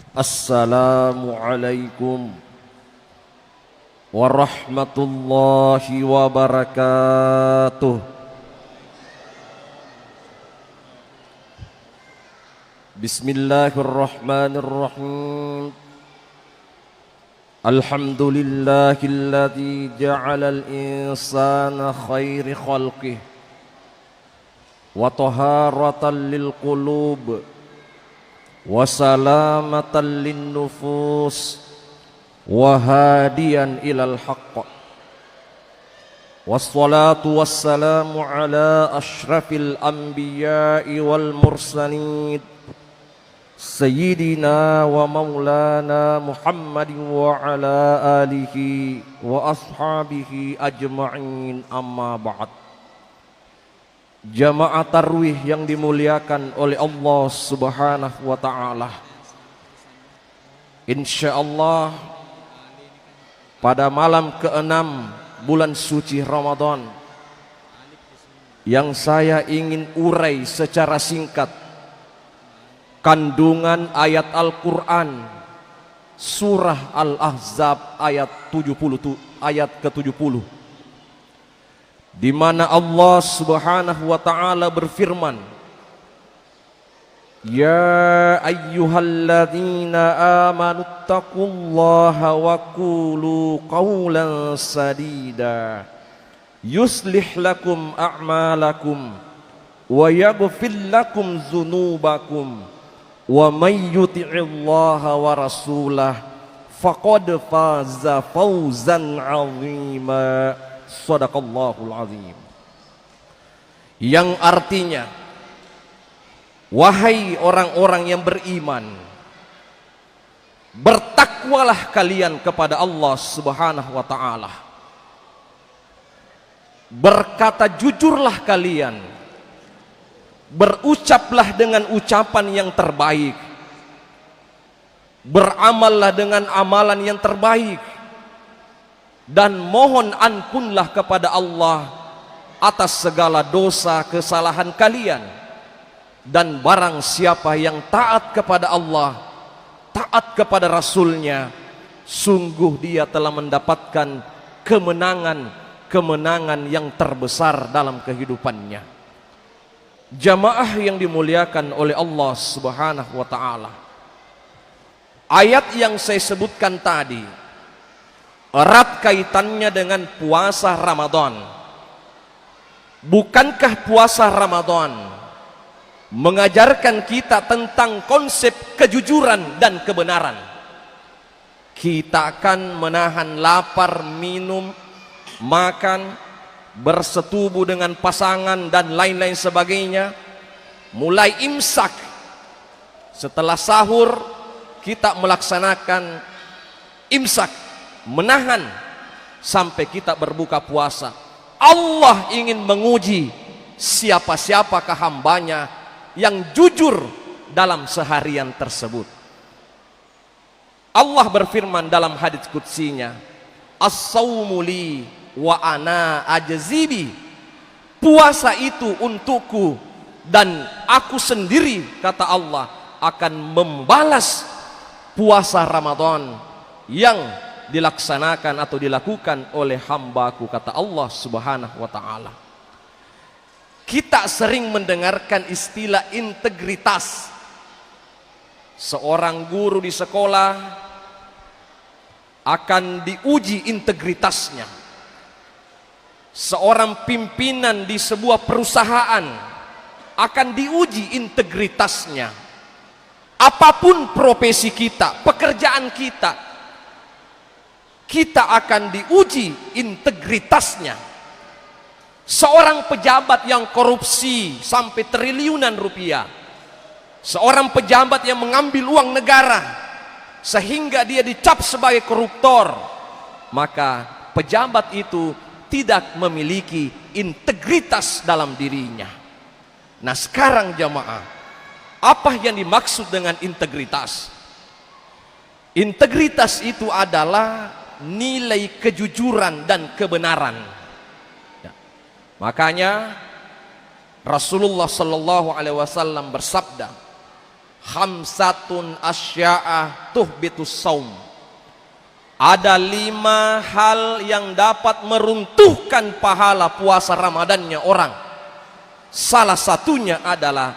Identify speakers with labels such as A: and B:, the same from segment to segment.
A: Assalamualaikum warahmatullahi wabarakatuh. Bismillahirrahmanirrahim. Alhamdulillahilladzi ja'alal insana khairi khalqih wa taharatan lil qulub wa salamatan lin nufus wa hadiyan ilal haqq. Wassalatu wassalamu ala ashrafil anbiya'i wal mursalin Sayyidina wa maulana Muhammadin wa ala alihi wa ashabihi ajma'in, amma ba'd. Jamaah tarwih yang dimuliakan oleh Allah Subhanahu wa ta'ala, insyaallah pada malam ke-6 bulan suci Ramadan yang saya ingin urai secara singkat kandungan ayat Al-Quran surah Al-Ahzab ayat ke-70, di mana Allah Subhanahu wa ta'ala berfirman, Ya ayyuhalladzina amanu taqullaha wa qulu qawlan sadida yuslih lakum a'malakum wa yaghfir lakum dzunubakum wa may yuti'illaha wa rasulah faqad faza fawzan 'azima. Shadaqallahul azim. Yang artinya, wahai orang-orang yang beriman, bertakwalah kalian kepada Allah Subhanahu wa ta'ala, berkata jujurlah kalian, berucaplah dengan ucapan yang terbaik, beramallah dengan amalan yang terbaik, dan mohon ampunlah kepada Allah atas segala dosa kesalahan kalian. Dan barang siapa yang taat kepada Allah, taat kepada Rasulnya, sungguh dia telah mendapatkan kemenangan yang terbesar dalam kehidupannya. Jamaah yang dimuliakan oleh Allah Subhanahu wa ta'ala, ayat yang saya sebutkan tadi erat kaitannya dengan puasa Ramadan. Bukankah puasa Ramadan mengajarkan kita tentang konsep kejujuran dan kebenaran? Kita akan menahan lapar, minum, makan, bersetubuh dengan pasangan dan lain-lain sebagainya, mulai imsak. Setelah sahur kita melaksanakan imsak, menahan sampai kita berbuka puasa. Allah ingin menguji siapa-siapakah hambanya yang jujur dalam seharian tersebut. Allah berfirman dalam hadits qudsinya, As-sawmu li wa ana ajzibi. Puasa itu untukku dan aku sendiri, kata Allah, akan membalas puasa Ramadan yang dilaksanakan atau dilakukan oleh hambaku, kata Allah Subhanahu wa ta'ala. Kita sering mendengarkan istilah integritas. Seorang guru di sekolah akan diuji integritasnya. Seorang pimpinan di sebuah perusahaan akan diuji integritasnya. Apapun profesi kita, pekerjaan kita, kita akan diuji integritasnya. Seorang pejabat yang korupsi sampai triliunan rupiah, seorang pejabat yang mengambil uang negara sehingga dia dicap sebagai koruptor, maka pejabat itu tidak memiliki integritas dalam dirinya. Nah sekarang jamaah, apa yang dimaksud dengan integritas? Integritas itu adalah nilai kejujuran dan kebenaran. Ya. Makanya Rasulullah Shallallahu Alaihi Wasallam bersabda, Khamsatun asya'ah tuhbitus saum. Ada 5 hal yang dapat meruntuhkan pahala puasa Ramadannya orang. Salah satunya adalah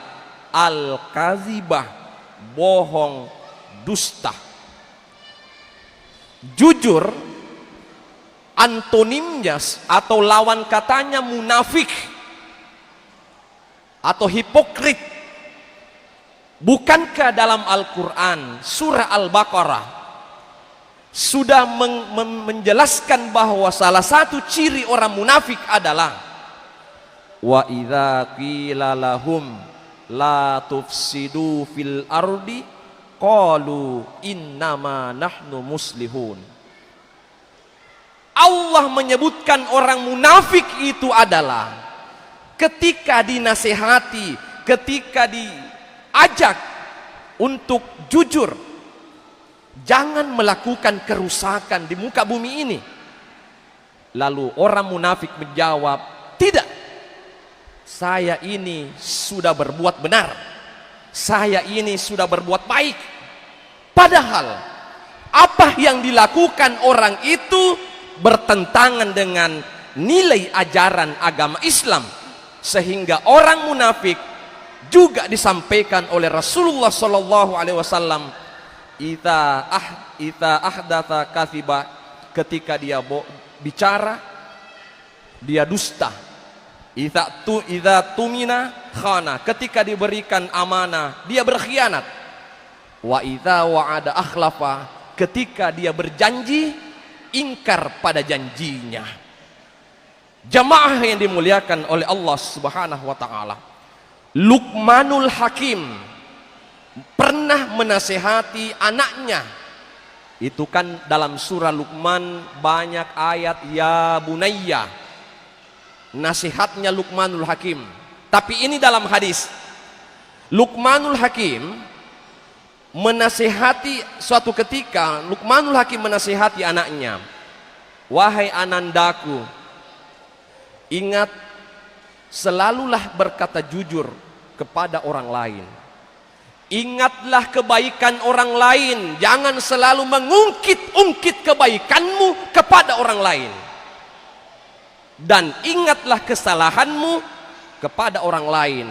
A: al-kazibah, bohong, dusta. Jujur antonimnya atau lawan katanya munafik atau hipokrit. Bukankah dalam Al-Quran surah Al-Baqarah sudah menjelaskan bahwa salah satu ciri orang munafik adalah wa idza qila lahum la tufsidu fil ardi qalu innama nahnu muslihun. Allah menyebutkan orang munafik itu adalah ketika dinasehati, ketika diajak untuk jujur, jangan melakukan kerusakan di muka bumi ini. Lalu orang munafik menjawab, tidak, saya ini sudah berbuat benar, saya ini sudah berbuat baik. Padahal apa yang dilakukan orang itu bertentangan dengan nilai ajaran agama Islam, sehingga orang munafik juga disampaikan oleh Rasulullah Shallallahu Alaihi Wasallam, ita ahdatha kathiba, ketika dia bicara dia dusta. Idza tumina khana, ketika diberikan amanah dia berkhianat. Wa idza wa'ada akhlafa, ketika dia berjanji ingkar pada janjinya. Jamaah yang dimuliakan oleh Allah Subhanahu wa taala, Luqmanul Hakim pernah menasehati anaknya. Itu kan dalam surah Luqman banyak ayat ya bunayya, nasihatnya Luqmanul Hakim. Tapi ini dalam hadis, Luqmanul Hakim menasihati suatu ketika, Luqmanul Hakim menasihati anaknya, wahai anandaku, ingat, selalulah berkata jujur kepada orang lain. Ingatlah kebaikan orang lain, jangan selalu mengungkit-ungkit kebaikanmu kepada orang lain. Dan ingatlah kesalahanmu kepada orang lain,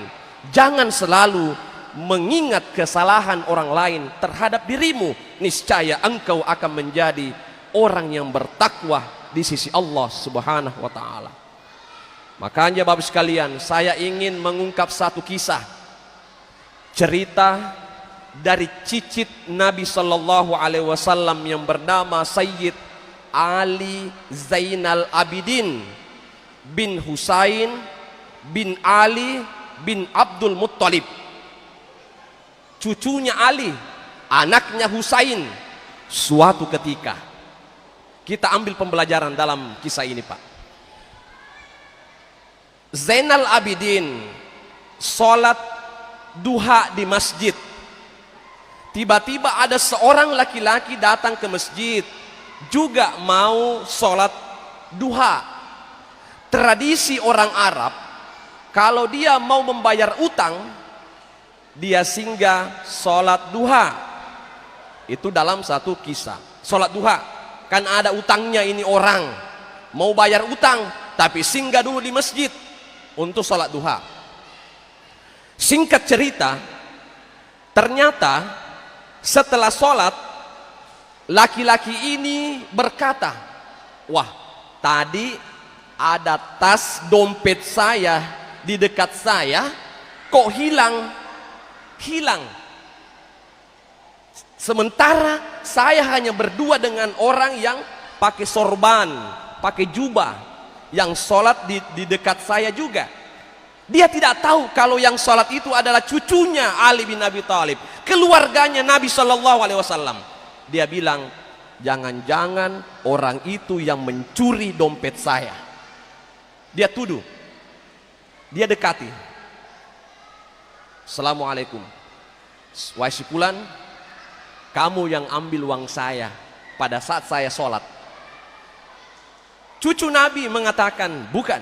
A: jangan selalu mengingat kesalahan orang lain terhadap dirimu. Niscaya engkau akan menjadi orang yang bertakwa di sisi Allah Subhanahu wa taala. Makanya Bapak sekalian, saya ingin mengungkap satu kisah, cerita dari cicit Nabi Sallallahu Alaihi Wasallam yang bernama Sayyid Ali Zainal Abidin bin Husain bin Ali bin Abdul Muttalib. Cucunya Ali, anaknya Husain. Suatu ketika, kita ambil pembelajaran dalam kisah ini, Pak. Zainal Abidin sholat duha di masjid. Tiba-tiba ada seorang laki-laki datang ke masjid, juga mau sholat duha. Tradisi orang Arab, kalau dia mau membayar utang, dia singgah sholat duha. Itu dalam satu kisah. Sholat duha, kan ada utangnya ini orang, mau bayar utang, tapi singgah dulu di masjid untuk sholat duha. Singkat cerita, ternyata setelah sholat, laki-laki ini berkata, wah, tadi ada tas dompet saya di dekat saya, kok hilang. Sementara saya hanya berdua dengan orang yang pakai sorban, pakai jubah, yang sholat di dekat saya juga. Dia tidak tahu kalau yang sholat itu adalah cucunya Ali bin Abi Thalib, keluarganya Nabi Shallallahu Alaihi Wasallam. Dia bilang, jangan-jangan orang itu yang mencuri dompet saya. Dia tuduh, dia dekati. Assalamualaikum, wahai si fulan, kamu yang ambil uang saya pada saat saya sholat. Cucu Nabi mengatakan, bukan,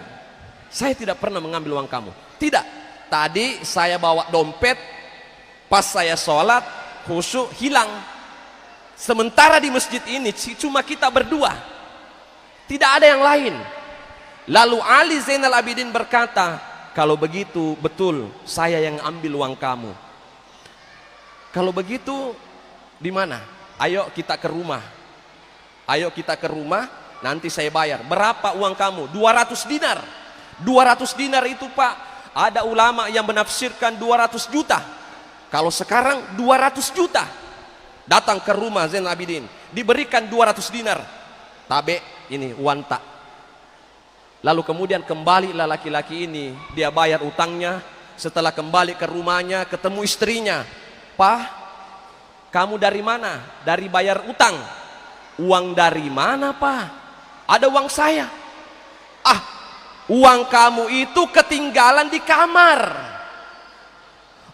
A: saya tidak pernah mengambil uang kamu. Tidak, tadi saya bawa dompet, Pas saya sholat, khusyuk hilang. Sementara di masjid ini cuma kita berdua, tidak ada yang lain. Lalu Ali Zainal Abidin berkata, kalau begitu betul saya yang ambil uang kamu. Kalau begitu di mana? Ayo kita ke rumah. Ayo kita ke rumah, nanti saya bayar. Berapa uang kamu? 200 dinar. 200 dinar itu Pak, ada ulama yang menafsirkan 200 juta. Kalau sekarang 200 juta. Datang ke rumah Zainal Abidin, diberikan 200 dinar. Tabe ini wanta. Lalu kemudian kembalilah laki-laki ini, dia bayar utangnya. Setelah kembali ke rumahnya, ketemu istrinya. Pak, kamu dari mana? Dari bayar utang. Uang dari mana Pak? Ada uang saya. Ah, uang kamu itu ketinggalan di kamar.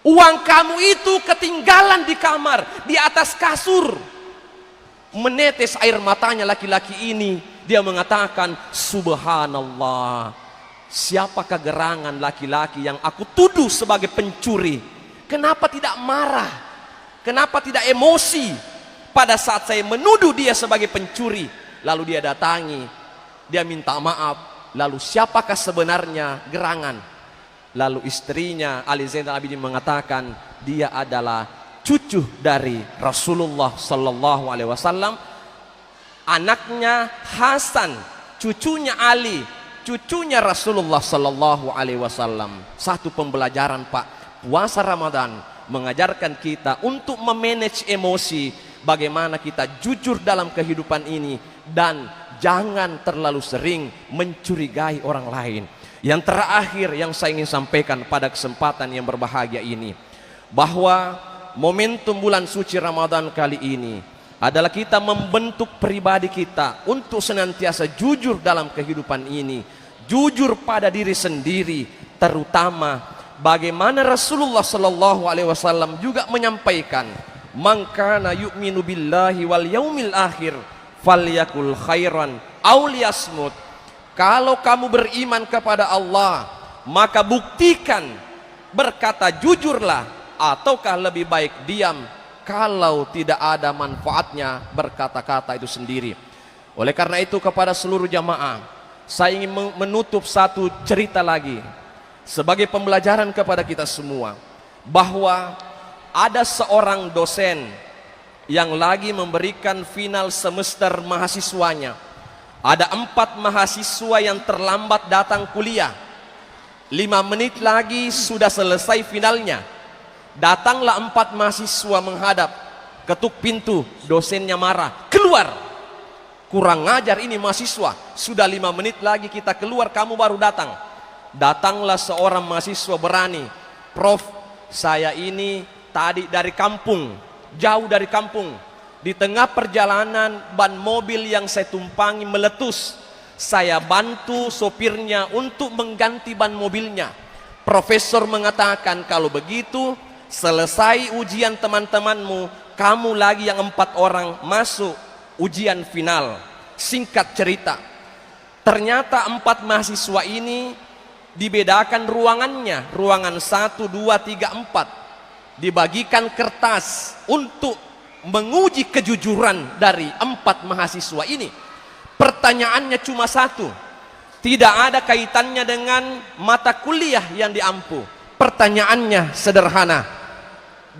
A: Uang kamu itu ketinggalan di kamar, di atas kasur. Menetes air matanya laki-laki ini. Dia mengatakan, subhanallah, siapakah gerangan laki-laki yang aku tuduh sebagai pencuri? Kenapa tidak marah? Kenapa tidak emosi pada saat saya menuduh dia sebagai pencuri? Lalu dia datangi, dia minta maaf. Lalu siapakah sebenarnya gerangan? Lalu istrinya Ali Zainal Abidin mengatakan, dia adalah cucu dari Rasulullah Sallallahu Alaihi Wasallam, anaknya Hasan, cucunya Ali, cucunya Rasulullah Sallallahu Alaihi Wasallam. Satu pembelajaran Pak, puasa Ramadan mengajarkan kita untuk memanage emosi, bagaimana kita jujur dalam kehidupan ini dan jangan terlalu sering mencurigai orang lain. Yang terakhir yang saya ingin sampaikan pada kesempatan yang berbahagia ini, bahwa momentum bulan suci Ramadan kali ini adalah kita membentuk pribadi kita untuk senantiasa jujur dalam kehidupan ini, jujur pada diri sendiri, terutama bagaimana Rasulullah Sallallahu Alaihi Wasallam juga menyampaikan, man kana yu'minu billahi wal yaumil akhir falyakul khairan aw liyasmut. Kalau kamu beriman kepada Allah, maka buktikan, berkata jujurlah, ataukah lebih baik diam. Kalau tidak ada manfaatnya, berkata-kata itu sendiri. Oleh karena itu kepada seluruh jamaah, saya ingin menutup satu cerita lagi sebagai pembelajaran kepada kita semua, bahwa ada seorang dosen yang lagi memberikan final semester mahasiswanya. Ada 4 mahasiswa yang terlambat datang kuliah. 5 menit lagi sudah selesai finalnya. Datanglah 4 mahasiswa menghadap, ketuk pintu, dosennya marah, keluar. Kurang ngajar ini mahasiswa, sudah 5 menit lagi kita keluar, kamu baru datang. Datanglah seorang mahasiswa berani, Prof, saya ini tadi dari kampung, jauh dari kampung. Di tengah perjalanan ban mobil yang saya tumpangi meletus. Saya bantu sopirnya untuk mengganti ban mobilnya. Profesor mengatakan, kalau begitu selesai ujian teman-temanmu, kamu lagi yang 4 orang masuk ujian final. Singkat cerita, ternyata 4 mahasiswa ini dibedakan ruangannya, ruangan 1, 2, 3, 4. Dibagikan kertas untuk menguji kejujuran dari 4 mahasiswa ini. Pertanyaannya cuma satu, tidak ada kaitannya dengan mata kuliah yang diampu. Pertanyaannya sederhana,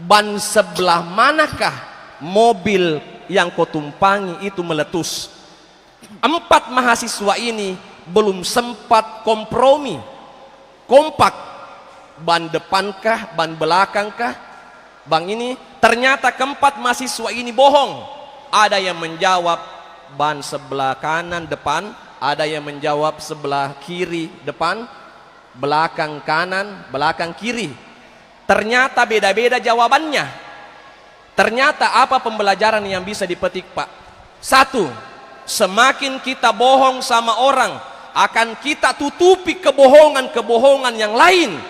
A: ban sebelah manakah mobil yang kau tumpangi itu meletus? 4 mahasiswa ini belum sempat kompromi, kompak, ban depankah, ban belakangkah, bang ini. Ternyata keempat mahasiswa ini bohong. Ada yang menjawab ban sebelah kanan depan, ada yang menjawab sebelah kiri depan, belakang kanan, belakang kiri. Ternyata beda-beda jawabannya. Ternyata apa pembelajaran yang bisa dipetik Pak? Satu, semakin kita bohong sama orang, akan kita tutupi kebohongan-kebohongan yang lain,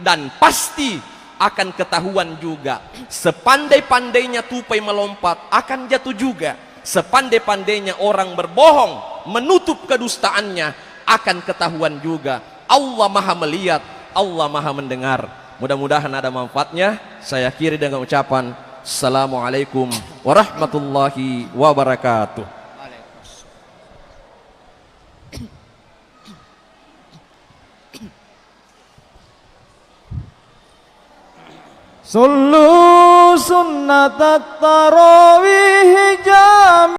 A: dan pasti akan ketahuan juga. Sepandai-pandainya tupai melompat, akan jatuh juga. Sepandai-pandainya orang berbohong, menutup kedustaannya, akan ketahuan juga. Allah maha melihat, Allah maha mendengar. Mudah-mudahan ada manfaatnya. Saya akhiri dengan ucapan Assalamualaikum warahmatullahi wabarakatuh.
B: Sallu sunnatat tarawih jami'